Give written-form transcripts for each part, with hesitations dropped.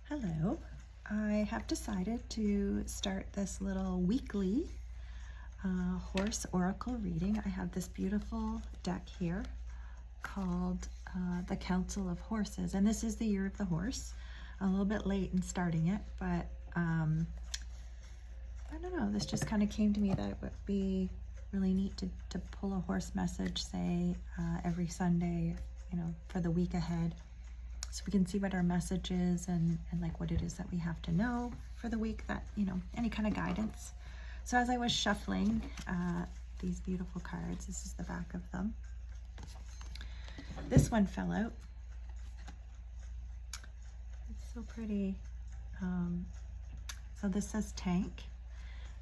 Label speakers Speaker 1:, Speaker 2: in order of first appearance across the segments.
Speaker 1: Hello. I have decided to start this little weekly horse oracle reading. I have this beautiful deck here called the Council of Horses, and this is the year of the horse. I'm a little bit late in starting it, but I don't know, this just kind of came to me that it would be really neat to pull a horse message, say, every Sunday, for the week ahead. So we can see what our message is and like what it is that we have to know for the week, that, any kind of guidance. So as I was shuffling these beautiful cards, this is the back of them. This one fell out. It's so pretty. So this says Tank,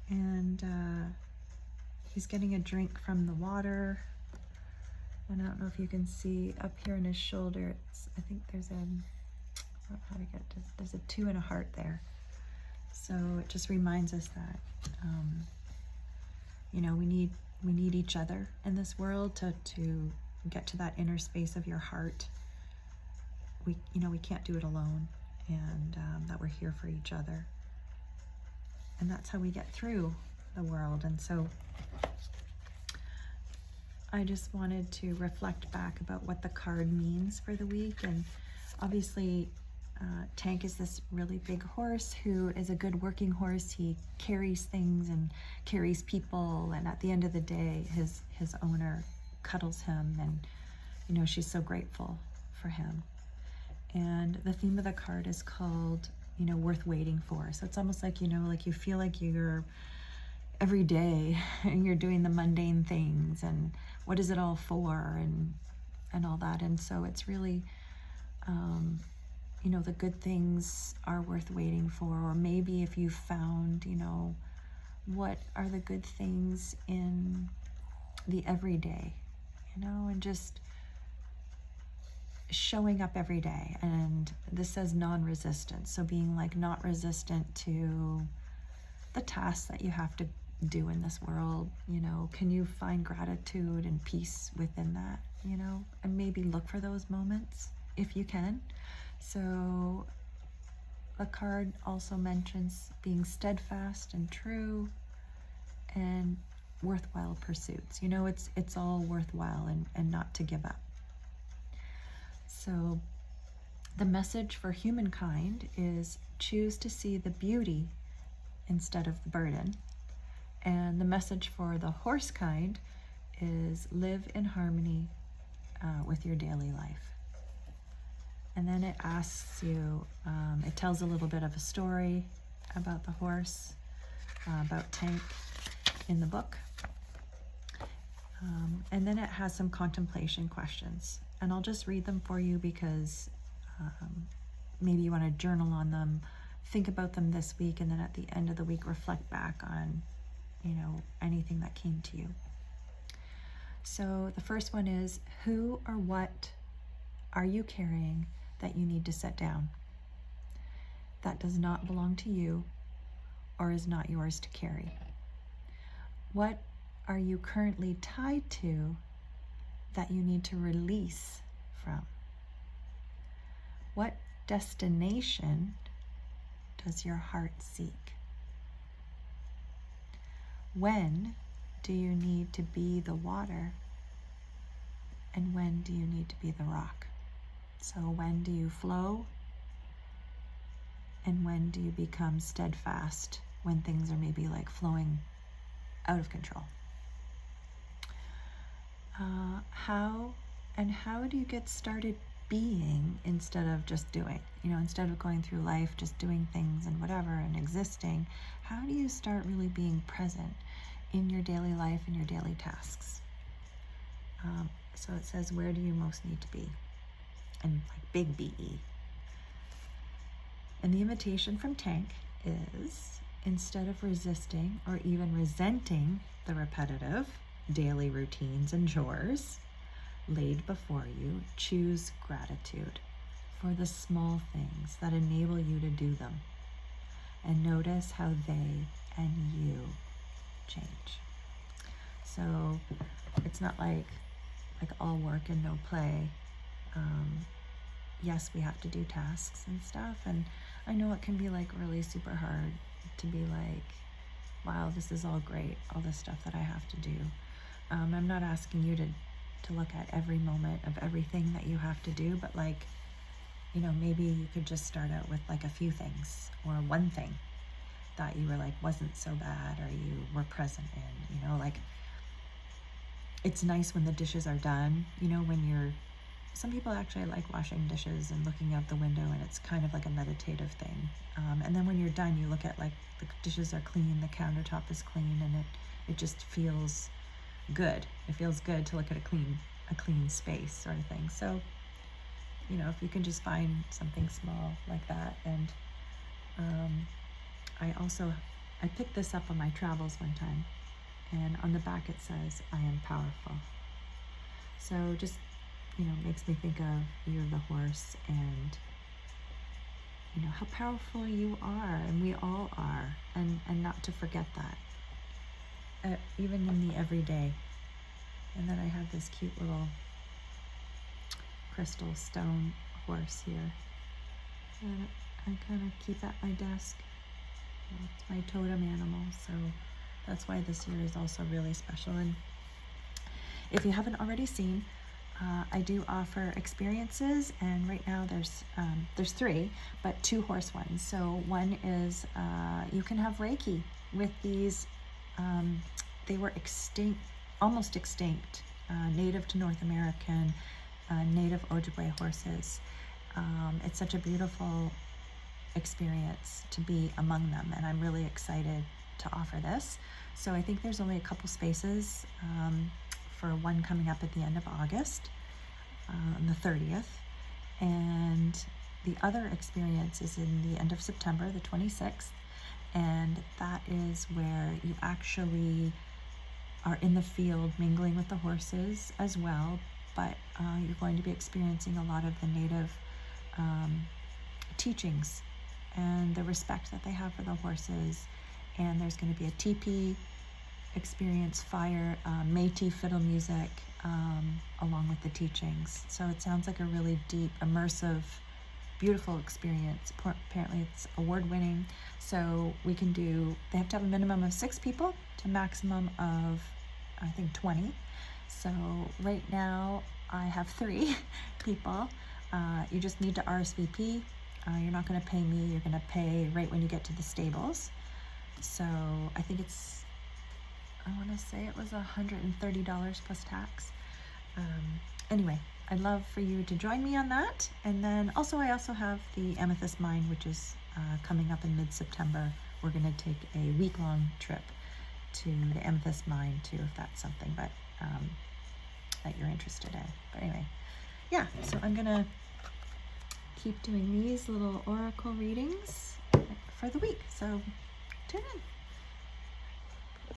Speaker 1: and he's getting a drink from the water. And I don't know if you can see up here on his shoulder, I think there's there's a 2 and a heart there. So it just reminds us that, we need each other in this world to get to that inner space of your heart. We can't do it alone, and that we're here for each other. And that's how we get through the world. And so I just wanted to reflect back about what the card means for the week. And obviously, Tank is this really big horse who is a good working horse. He carries things and carries people, and at the end of the day, his owner cuddles him, and she's so grateful for him. And the theme of the card is called, worth waiting for. So it's almost like, like you feel like you're every day and you're doing the mundane things, and what is it all for, and all that. And so it's really, the good things are worth waiting for. Or maybe if you found, what are the good things in the everyday, and just showing up every day. And this says non-resistance, so being like not resistant to the tasks that you have to do in this world. Can you find gratitude and peace within that, and maybe look for those moments if you can. So the card also mentions being steadfast and true and worthwhile pursuits. It's all worthwhile, and not to give up. So the message for humankind is choose to see the beauty instead of the burden. And the message for the horse kind is live in harmony with your daily life. And then it asks you, it tells a little bit of a story about the horse, about Tank in the book. And then it has some contemplation questions. And I'll just read them for you because maybe you want to journal on them, think about them this week, and then at the end of the week, reflect back on, anything that came to you. So the first one is, who or what are you carrying that you need to set down? That does not belong to you or is not yours to carry. What are you currently tied to that you need to release from? What destination does your heart seek? When do you need to be the water, and when do you need to be the rock? So when do you flow, and when do you become steadfast when things are maybe like flowing out of control? How do you get started being instead of just doing? Instead of going through life just doing things and whatever and existing, how do you start really being present in your daily life and your daily tasks? So it says, where do you most need to be? And like big BE. And the invitation from Tank is, instead of resisting or even resenting the repetitive daily routines and chores laid before you, choose gratitude for the small things that enable you to do them, and notice how they and you change. So it's not like all work and no play. yes, we have to do tasks and stuff, and I know it can be like really super hard to be like, wow, this is all great, all this stuff that I have to do. I'm not asking you to look at every moment of everything that you have to do, but like, you know, maybe you could just start out with like a few things or one thing that you were like wasn't so bad or you were present in, you know, like it's nice when the dishes are done, you know, when you're, some people actually like washing dishes and looking out the window, and it's kind of like a meditative thing. And then when you're done, you look at like the dishes are clean, the countertop is clean, and it just feels good. It feels good to look at a clean space sort of thing. So, you know, if you can just find something small like that. And I picked this up on my travels one time, and on the back it says, I am powerful. So just, you know, makes me think of you're the horse, and you know how powerful you are, and we all are, and not to forget that, even in the everyday. And then I have this cute little crystal stone horse here that I kind of keep at my desk. It's my totem animal, so that's why this year is also really special. And if you haven't already seen, I do offer experiences, and right now there's 3, but 2 horse ones. So one is you can have Reiki with these. They were extinct, almost extinct, native to North American, native Ojibwe horses. It's such a beautiful experience to be among them, and I'm really excited to offer this. So I think there's only a couple spaces for one coming up at the end of August, on the 30th, and the other experience is in the end of September, the 26th, and that is where you actually are in the field mingling with the horses as well, but you're going to be experiencing a lot of the native teachings and the respect that they have for the horses. And there's going to be a teepee experience, fire, Métis fiddle music, along with the teachings. So it sounds like a really deep, immersive, beautiful experience. Apparently it's award-winning. So we can do, they have to have a minimum of 6 people to maximum of, I think, 20. So right now I have 3 people. You just need to RSVP. You're not going to pay me. You're going to pay right when you get to the stables. So I think it's, I want to say it was $130 plus tax. Anyway, I'd love for you to join me on that. And then also, I also have the Amethyst Mine, which is coming up in mid-September. We're going to take a week-long trip to the Amethyst Mine too, if that's something that you're interested in. But anyway, yeah, so I'm going to keep doing these little oracle readings for the week. So tune in.